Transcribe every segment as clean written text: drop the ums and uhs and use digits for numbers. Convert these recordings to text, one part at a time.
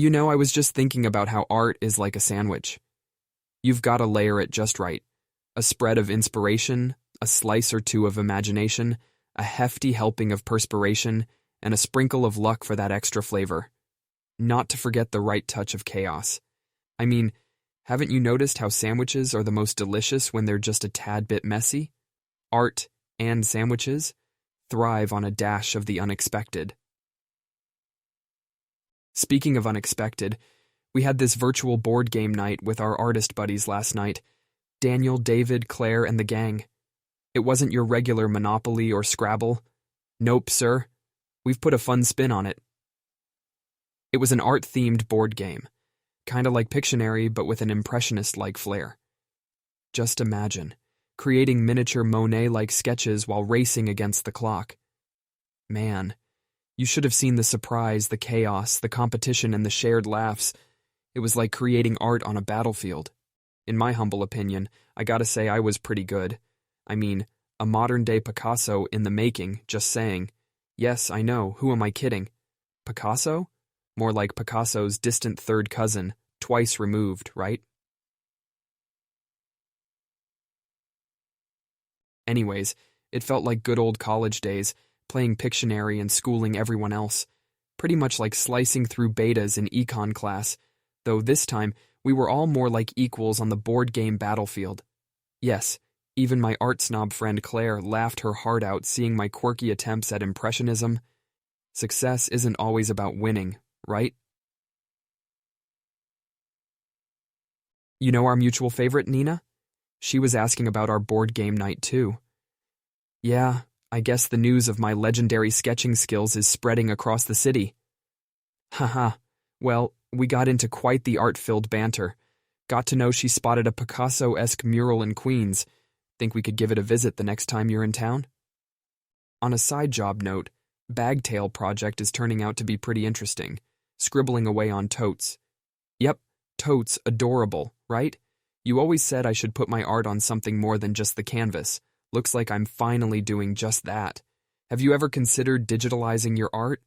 I was just thinking about how art is like a sandwich. You've got to layer it just right. A spread of inspiration, a slice or two of imagination, a hefty helping of perspiration, and a sprinkle of luck for that extra flavor. Not to forget the right touch of chaos. I mean, haven't you noticed how sandwiches are the most delicious when they're just a tad bit messy? Art and sandwiches thrive on a dash of the unexpected. Speaking of unexpected, we had this virtual board game night with our artist buddies last night. Daniel, David, Claire, and the gang. It wasn't your regular Monopoly or Scrabble. Nope, sir. We've put a fun spin on it. It was an art-themed board game. Kinda like Pictionary, but with an impressionist-like flair. Just imagine, creating miniature Monet-like sketches while racing against the clock. Man, you should have seen the surprise, the chaos, the competition, and the shared laughs. It was like creating art on a battlefield. In my humble opinion, I gotta say I was pretty good. I mean, a modern-day Picasso in the making, just saying. Yes, I know, who am I kidding? Picasso? More like Picasso's distant third cousin, twice removed, right? Anyways, it felt like good old college days, playing Pictionary and schooling everyone else. Pretty much like slicing through betas in econ class, though this time we were all more like equals on the board game battlefield. Yes, even my art snob friend Claire laughed her heart out seeing my quirky attempts at impressionism. Success isn't always about winning, right? You know our mutual favorite, Nina? She was asking about our board game night too. Yeah, I guess the news of my legendary sketching skills is spreading across the city. Haha, well, we got into quite the art-filled banter. Got to know she spotted a Picasso-esque mural in Queens. Think we could give it a visit the next time you're in town? On a side job note, Bagtail project is turning out to be pretty interesting. Scribbling away on totes. Yep, totes adorable, right? You always said I should put my art on something more than just the canvas. Looks like I'm finally doing just that. Have you ever considered digitalizing your art?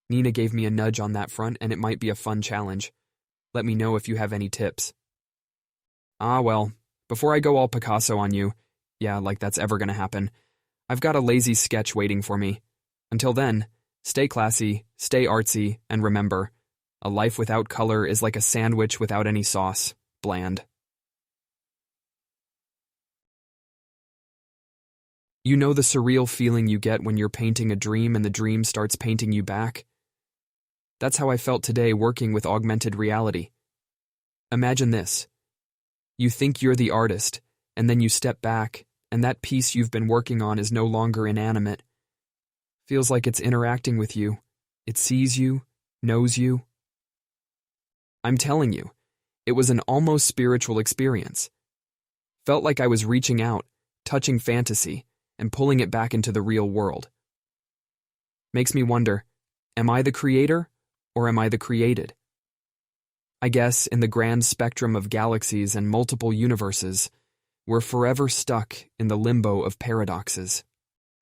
Nina gave me a nudge on that front, and it might be a fun challenge. Let me know if you have any tips. Ah, well, before I go all Picasso on you, yeah, like that's ever gonna happen, I've got a lazy sketch waiting for me. Until then, stay classy, stay artsy, and remember, a life without color is like a sandwich without any sauce, bland. You know the surreal feeling you get when you're painting a dream and the dream starts painting you back? That's how I felt today working with augmented reality. Imagine this. You think you're the artist, and then you step back, and that piece you've been working on is no longer inanimate. Feels like it's interacting with you. It sees you, knows you. I'm telling you, it was an almost spiritual experience. Felt like I was reaching out, touching fantasy, and pulling it back into the real world. Makes me wonder, am I the creator, or am I the created? I guess in the grand spectrum of galaxies and multiple universes, we're forever stuck in the limbo of paradoxes.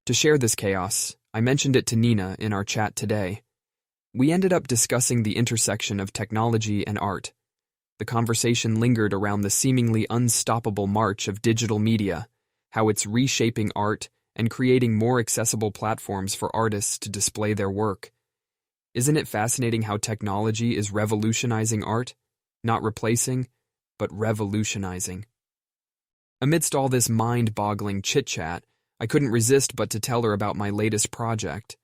To share this chaos, I mentioned it to Nina in our chat today. We ended up discussing the intersection of technology and art. The conversation lingered around the seemingly unstoppable march of digital media, how it's reshaping art and creating more accessible platforms for artists to display their work. Isn't it fascinating how technology is revolutionizing art? Not replacing, but revolutionizing. Amidst all this mind-boggling chit-chat, I couldn't resist but to tell her about my latest project.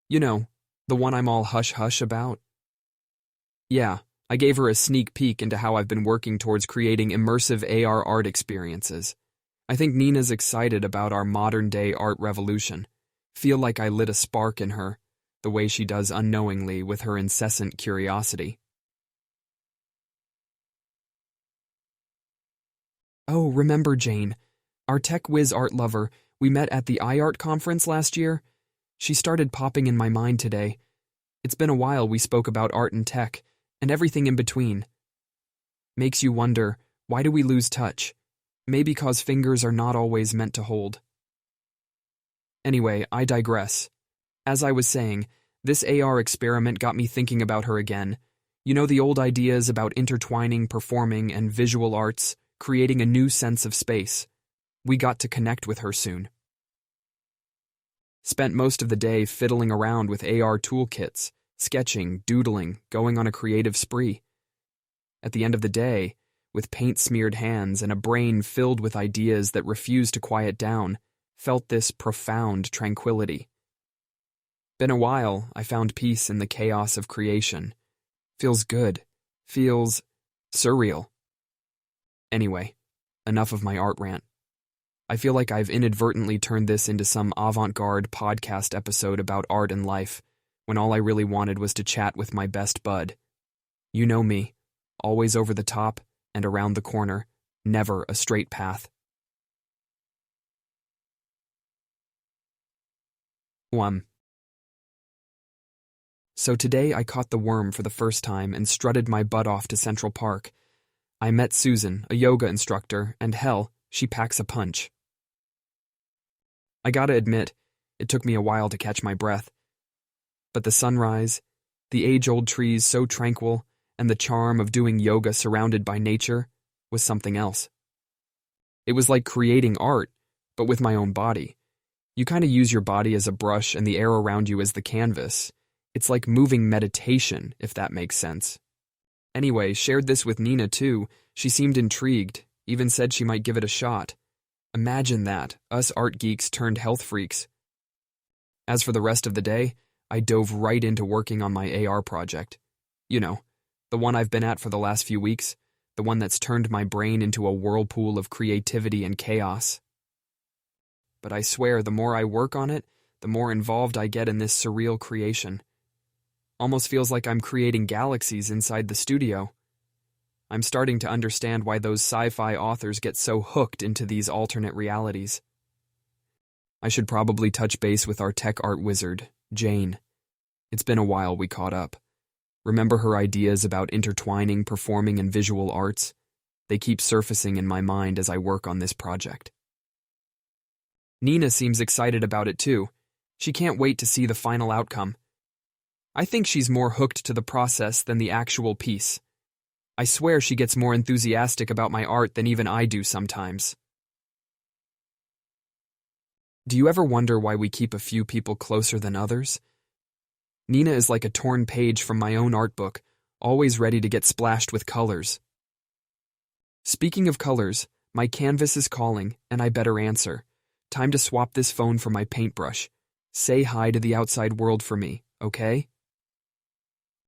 You know, the one I'm all hush-hush about. Yeah, I gave her a sneak peek into how I've been working towards creating immersive AR art experiences. I think Nina's excited about our modern-day art revolution. Feel like I lit a spark in her, the way she does unknowingly with her incessant curiosity. Oh, remember Jane, our tech whiz art lover we met at the iArt conference last year? She started popping in my mind today. It's been a while we spoke about art and tech, and everything in between. Makes you wonder, why do we lose touch? Maybe because fingers are not always meant to hold. Anyway, I digress. As I was saying, this AR experiment got me thinking about her again. You know, the old ideas about intertwining performing and visual arts, creating a new sense of space. We got to connect with her soon. Spent most of the day fiddling around with AR toolkits, sketching, doodling, going on a creative spree. At the end of the day, with paint-smeared hands and a brain filled with ideas that refused to quiet down, felt this profound tranquility. Been a while, I found peace in the chaos of creation. Feels good. Feels surreal. Anyway, enough of my art rant. I feel like I've inadvertently turned this into some avant-garde podcast episode about art and life, when all I really wanted was to chat with my best bud. You know me, always over the top and around the corner, never a straight path. 1. So today I caught the worm for the first time and strutted my butt off to Central Park. I met Susan, a yoga instructor, and hell, she packs a punch. I gotta admit, it took me a while to catch my breath. But the sunrise, the age-old trees so tranquil, and the charm of doing yoga surrounded by nature was something else. It was like creating art, but with my own body. You kind of use your body as a brush and the air around you as the canvas. It's like moving meditation, if that makes sense. Anyway, shared this with Nina too. She seemed intrigued, even said she might give it a shot. Imagine that, us art geeks turned health freaks. As for the rest of the day, I dove right into working on my AR project. You know, the one I've been at for the last few weeks, the one that's turned my brain into a whirlpool of creativity and chaos. But I swear, the more I work on it, the more involved I get in this surreal creation. Almost feels like I'm creating galaxies inside the studio. I'm starting to understand why those sci-fi authors get so hooked into these alternate realities. I should probably touch base with our tech art wizard, Jane. It's been a while we caught up. Remember her ideas about intertwining performing and visual arts? They keep surfacing in my mind as I work on this project. Nina seems excited about it too. She can't wait to see the final outcome. I think she's more hooked to the process than the actual piece. I swear she gets more enthusiastic about my art than even I do sometimes. Do you ever wonder why we keep a few people closer than others? Nina is like a torn page from my own art book, always ready to get splashed with colors. Speaking of colors, my canvas is calling, and I better answer. Time to swap this phone for my paintbrush. Say hi to the outside world for me, okay?